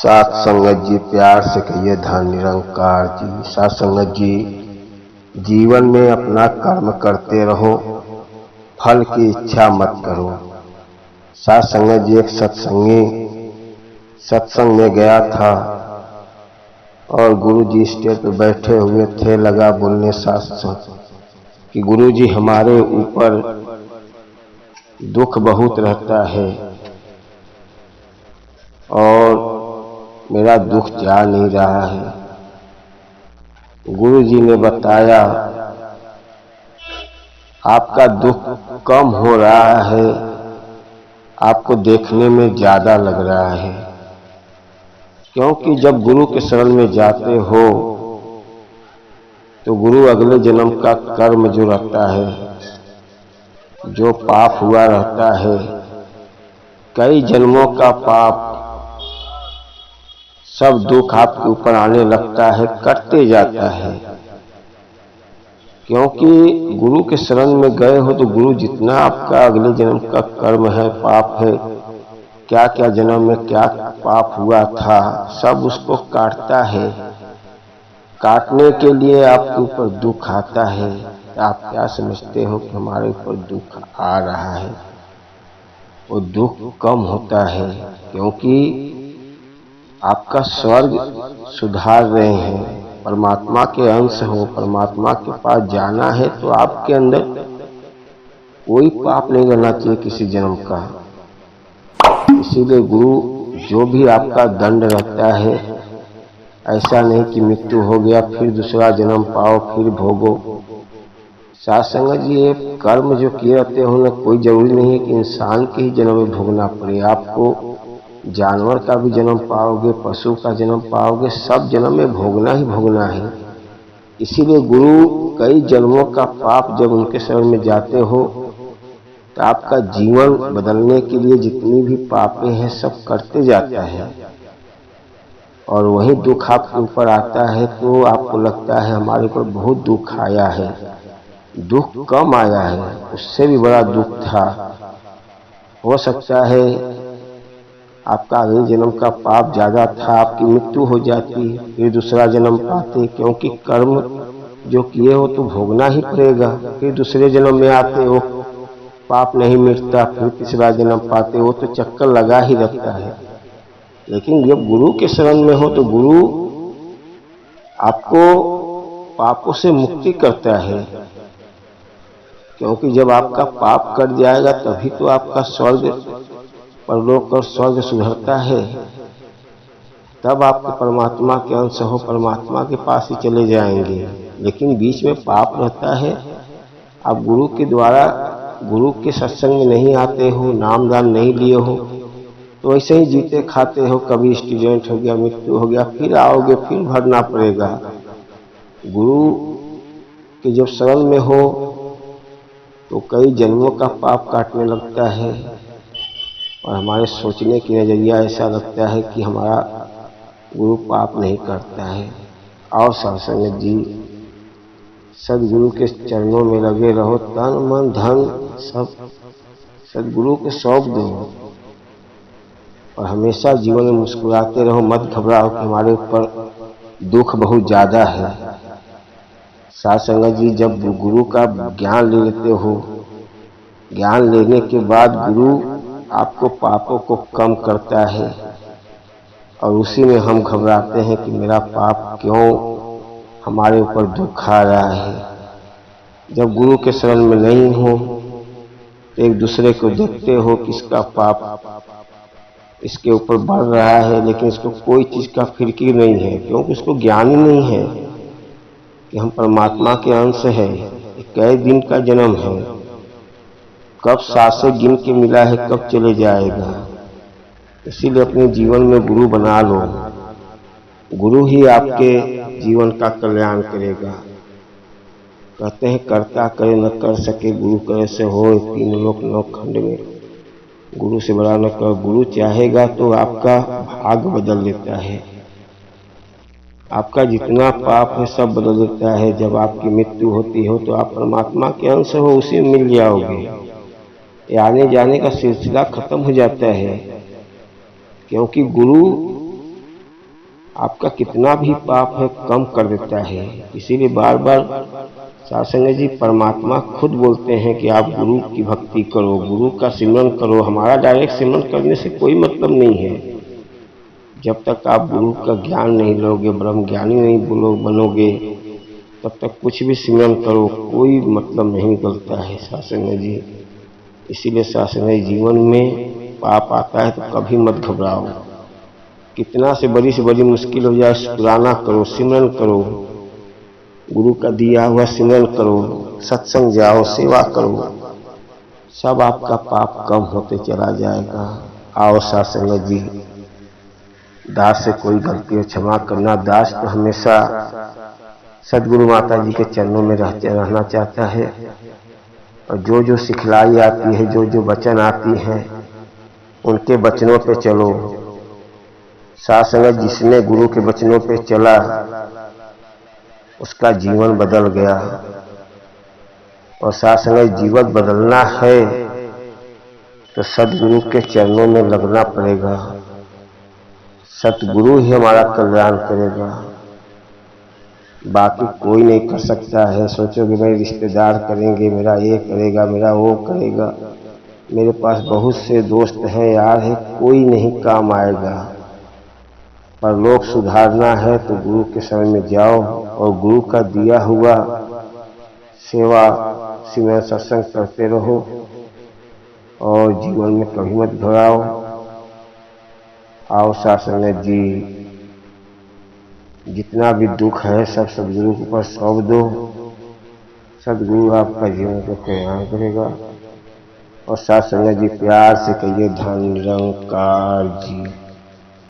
सात संगत जी, प्यार से कहिए धन निरंकार जी। सात संगत जी, जीवन में अपना कर्म करते रहो, फल की इच्छा मत करो। सात संगत जी, एक सत्संग में गया था और गुरु जी स्टेज पर बैठे हुए थे। लगा बोलने सात कि गुरु जी, हमारे ऊपर दुख बहुत रहता है और मेरा दुख जा नहीं रहा है। गुरु जी ने बताया, आपका दुख कम हो रहा है, आपको देखने में ज्यादा लग रहा है। क्योंकि जब गुरु के शरण में जाते हो तो गुरु अगले जन्म का कर्म जो रहता है, जो पाप हुआ रहता है, कई जन्मों का पाप, सब दुख आपके ऊपर आने लगता है, कटते जाता है। क्योंकि गुरु के शरण में गए हो तो गुरु जितना आपका अगले जन्म का कर्म है, पाप है, क्या क्या जन्म में क्या पाप हुआ था, सब उसको काटता है। काटने के लिए आपके ऊपर दुख आता है। आप क्या समझते हो कि हमारे ऊपर दुख आ रहा है? वो दुख कम होता है क्योंकि आपका स्वर्ग सुधार रहे हैं, परमात्मा के अंश हो, परमात्मा के पास जाना है तो आपके अंदर कोई पाप नहीं रहना चाहिए किसी जन्म का। इसीलिए गुरु जो भी आपका दंड रहता है, ऐसा नहीं कि मृत्यु हो गया फिर दूसरा जन्म पाओ फिर भोगो। सात संगत जी, ये कर्म जो किए रहते हो ना, कोई जरूरी नहीं है कि इंसान के ही जन्म में भोगना पड़े। आपको जानवर का भी जन्म पाओगे, पशु का जन्म पाओगे, सब जन्म में भोगना ही भोगना है। इसीलिए गुरु कई जन्मों का पाप जब उनके शरण में जाते हो तो आपका जीवन बदलने के लिए जितनी भी पापें हैं सब करते जाता है और वही दुख आपके ऊपर आता है तो आपको लगता है हमारे ऊपर बहुत दुख आया है। दुख कम आया है, उससे भी बड़ा दुख था। हो सकता है आपका अगले जन्म का पाप ज्यादा था, आपकी मृत्यु हो जाती फिर दूसरा जन्म पाते। क्योंकि कर्म जो किए हो तो भोगना ही पड़ेगा। फिर दूसरे जन्म में आते हो, पाप नहीं मिटता, फिर तीसरा जन्म पाते हो, तो चक्कर लगा ही रहता है। लेकिन जब गुरु के शरण में हो तो गुरु आपको पापों से मुक्ति करता है। क्योंकि जब आपका पाप कट जाएगा तभी तो आपका स्वर्ग, परलोक और स्वर्ग सुधरता है। तब आप परमात्मा के अंश हो, परमात्मा के पास ही चले जाएंगे। लेकिन बीच में पाप रहता है, आप गुरु के द्वारा, गुरु के सत्संग में नहीं आते हो, नाम दान नहीं लिए हो, तो ऐसे ही जीते खाते हो। कभी एक्सीडेंट हो गया, मृत्यु हो गया, फिर आओगे, फिर भरना पड़ेगा। गुरु के जब शरण में हो तो कई जन्मों का पाप काटने लगता है और हमारे सोचने की नजरिया ऐसा लगता है कि हमारा गुरु पाप नहीं करता है। और सत्संग जी, सदगुरु के चरणों में लगे रहो, तन मन धन सब सदगुरु के सौंप दो और हमेशा जीवन में मुस्कुराते रहो। मत घबराओ कि हमारे ऊपर दुख बहुत ज्यादा है। सात संगत जी, जब गुरु का ज्ञान ले लेते हो, ज्ञान लेने के बाद गुरु आपको पापों को कम करता है और उसी में हम घबराते हैं कि मेरा पाप क्यों हमारे ऊपर दुख आ रहा है। जब गुरु के शरण में नहीं हो तो एक दूसरे को देखते हो किसका पाप इसके ऊपर बढ़ रहा है, लेकिन इसको कोई चीज का फिक्र नहीं है। क्योंकि उसको ज्ञान ही नहीं है कि हम परमात्मा के अंश है। कई दिन का जन्म है, कब सांसें गिन के मिला है, कब चले जाएगा। इसीलिए अपने जीवन में गुरु बना लो। गुरु ही आपके जीवन का कल्याण करेगा। कहते हैं करता करे न कर सके, गुरु करे से हो, तीन लोक नौ खंड में गुरु से बड़ा न कर। गुरु चाहेगा तो आपका भाग्य बदल देता है। आपका जितना पाप है सब बदल देता है। जब आपकी मृत्यु होती हो तो आप परमात्मा के अंश हो, उसी में मिल जाओगे। आने जाने का सिलसिला खत्म हो जाता है। क्योंकि गुरु आपका कितना भी पाप है कम कर देता है। इसीलिए बार बार साध संगत जी परमात्मा खुद बोलते हैं कि आप गुरु की भक्ति करो, गुरु का सिमरन करो। हमारा डायरेक्ट सिमरन करने से कोई मतलब नहीं है। जब तक आप गुरु का ज्ञान नहीं लोगे, ब्रह्म ज्ञानी नहीं बनोगे, तब तक कुछ भी सिमरन करो कोई मतलब नहीं निकलता है साध संगत जी। इसीलिए साध संगत जी, जीवन में पाप आता है तो कभी मत घबराओ। कितना से बड़ी मुश्किल हो जाए, शुक्राना करो, सिमरन करो, गुरु का दिया हुआ सिमरन करो, सत्संग जाओ, सेवा करो, सब आपका पाप कम होते चला जाएगा। आओ साध संगत जी, दास से कोई गलती हो क्षमा करना। दास तो हमेशा सदगुरु माता जी के चरणों में रहना चाहता है, और जो जो सिखलाई आती है, जो जो वचन आती है, उनके वचनों पे चलो। साध संगत जिसने गुरु के वचनों पे चला उसका जीवन बदल गया। और साध संगत जीवन बदलना है तो सदगुरु के चरणों में लगना पड़ेगा। सतगुरु ही हमारा कल्याण करेगा, बाकी कोई नहीं कर सकता है। सोचोगे मेरे रिश्तेदार करेंगे, मेरा ये करेगा, मेरा वो करेगा, मेरे पास बहुत से दोस्त हैं यार, है कोई नहीं काम आएगा। पर लोग सुधारना है तो गुरु के शरण में जाओ और गुरु का दिया हुआ सेवा सिमरन सत्संग करते रहो और जीवन में कभी मत घबराओ। आओ साध संगत जी, जितना भी दुख है सब सदगुरु के ऊपर सौंप दो। सदगुरु आपका जीवन को कल्याण करेगा। और साध संगत जी प्यार से कहिए धन निरंकार जी।